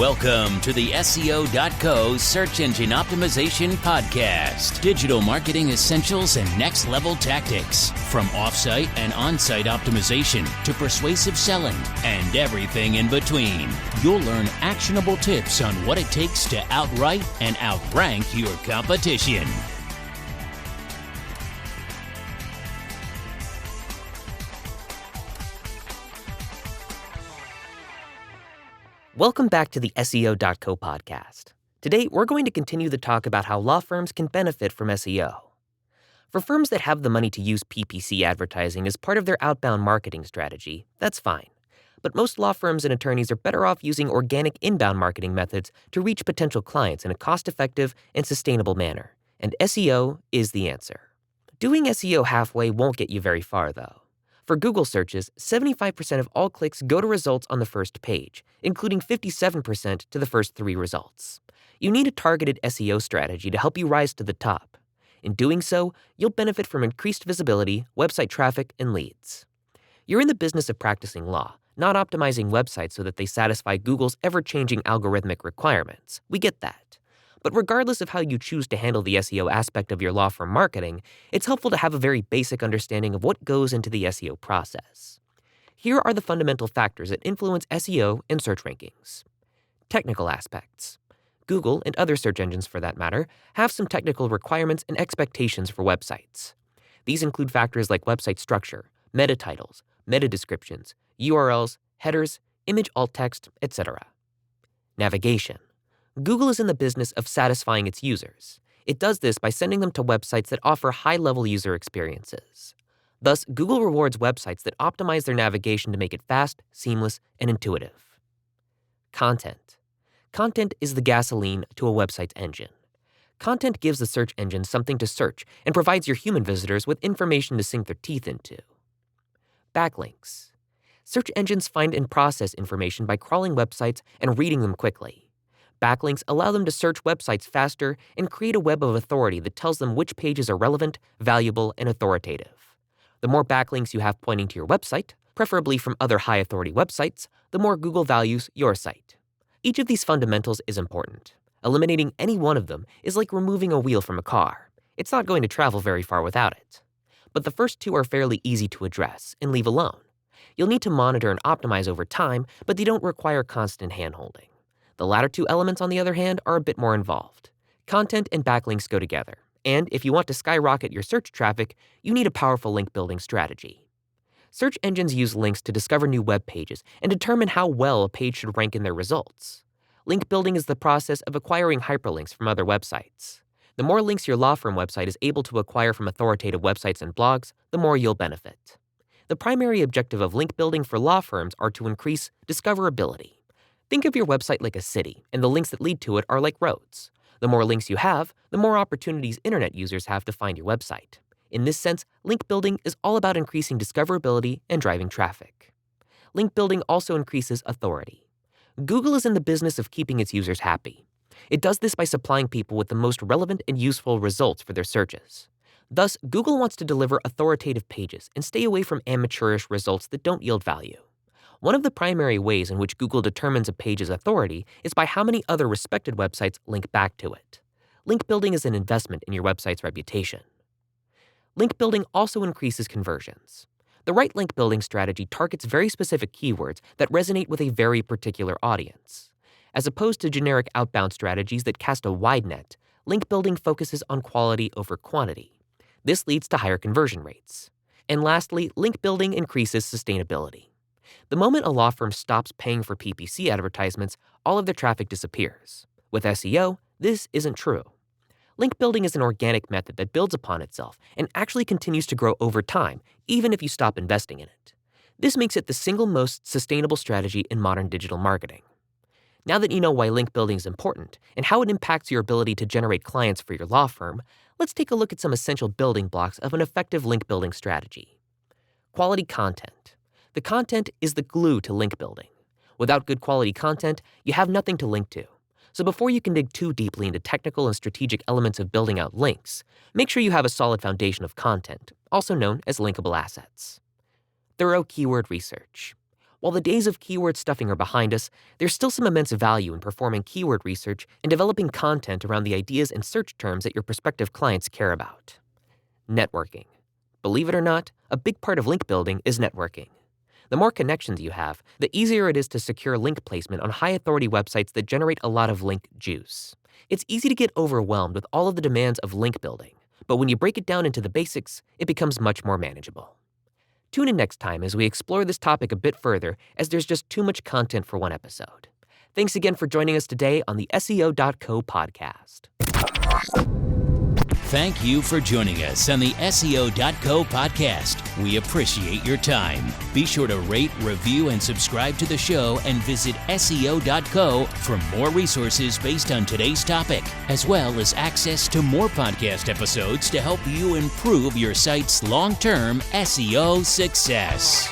Welcome to the SEO.co Search Engine Optimization Podcast. Digital marketing essentials and next-level tactics. From off-site and on-site optimization to persuasive selling and everything in between. You'll learn actionable tips on what it takes to outright and outrank your competition. Welcome back to the SEO.co podcast. Today, we're going to continue the talk about how law firms can benefit from SEO. For firms that have the money to use PPC advertising as part of their outbound marketing strategy, that's fine. But most law firms and attorneys are better off using organic inbound marketing methods to reach potential clients in a cost-effective and sustainable manner. And SEO is the answer. Doing SEO halfway won't get you very far, though. For Google searches, 75% of all clicks go to results on the first page, including 57% to the first 3 results. You need a targeted SEO strategy to help you rise to the top. In doing so, you'll benefit from increased visibility, website traffic, and leads. You're in the business of practicing law, not optimizing websites so that they satisfy Google's ever-changing algorithmic requirements. We get that. But regardless of how you choose to handle the SEO aspect of your law firm marketing, it's helpful to have a very basic understanding of what goes into the SEO process. Here are the fundamental factors that influence SEO and search rankings. Technical aspects. Google, and other search engines for that matter, have some technical requirements and expectations for websites. These include factors like website structure, meta titles, meta descriptions, URLs, headers, image alt text, etc. Navigation. Google is in the business of satisfying its users. It does this by sending them to websites that offer high-level user experiences. Thus, Google rewards websites that optimize their navigation to make it fast, seamless, and intuitive. Content. Content is the gasoline to a website's engine. Content gives the search engine something to search and provides your human visitors with information to sink their teeth into. Backlinks. Search engines find and process information by crawling websites and reading them quickly. Backlinks allow them to search websites faster and create a web of authority that tells them which pages are relevant, valuable, and authoritative. The more backlinks you have pointing to your website, preferably from other high-authority websites, the more Google values your site. Each of these fundamentals is important. Eliminating any one of them is like removing a wheel from a car. It's not going to travel very far without it. But the first 2 are fairly easy to address and leave alone. You'll need to monitor and optimize over time, but they don't require constant hand-holding. The latter 2 elements, on the other hand, are a bit more involved. Content and backlinks go together, and if you want to skyrocket your search traffic, you need a powerful link-building strategy. Search engines use links to discover new web pages and determine how well a page should rank in their results. Link building is the process of acquiring hyperlinks from other websites. The more links your law firm website is able to acquire from authoritative websites and blogs, the more you'll benefit. The primary objective of link building for law firms are to increase discoverability. Think of your website like a city, and the links that lead to it are like roads. The more links you have, the more opportunities internet users have to find your website. In this sense, link building is all about increasing discoverability and driving traffic. Link building also increases authority. Google is in the business of keeping its users happy. It does this by supplying people with the most relevant and useful results for their searches. Thus, Google wants to deliver authoritative pages and stay away from amateurish results that don't yield value. One of the primary ways in which Google determines a page's authority is by how many other respected websites link back to it. Link building is an investment in your website's reputation. Link building also increases conversions. The right link building strategy targets very specific keywords that resonate with a very particular audience. As opposed to generic outbound strategies that cast a wide net, link building focuses on quality over quantity. This leads to higher conversion rates. And lastly, link building increases sustainability. The moment a law firm stops paying for PPC advertisements, all of their traffic disappears. With SEO, this isn't true. Link building is an organic method that builds upon itself and actually continues to grow over time, even if you stop investing in it. This makes it the single most sustainable strategy in modern digital marketing. Now that you know why link building is important and how it impacts your ability to generate clients for your law firm, let's take a look at some essential building blocks of an effective link building strategy. Quality content. The content is the glue to link building. Without good quality content, you have nothing to link to. So before you can dig too deeply into technical and strategic elements of building out links, make sure you have a solid foundation of content, also known as linkable assets. Thorough keyword research. While the days of keyword stuffing are behind us, there's still some immense value in performing keyword research and developing content around the ideas and search terms that your prospective clients care about. Networking. Believe it or not, a big part of link building is networking. The more connections you have, the easier it is to secure link placement on high-authority websites that generate a lot of link juice. It's easy to get overwhelmed with all of the demands of link building, but when you break it down into the basics, it becomes much more manageable. Tune in next time as we explore this topic a bit further, as there's just too much content for one episode. Thanks again for joining us today on the SEO.co podcast. Thank you for joining us on the SEO.co podcast. We appreciate your time. Be sure to rate, review, and subscribe to the show, and visit SEO.co for more resources based on today's topic, as well as access to more podcast episodes to help you improve your site's long-term SEO success.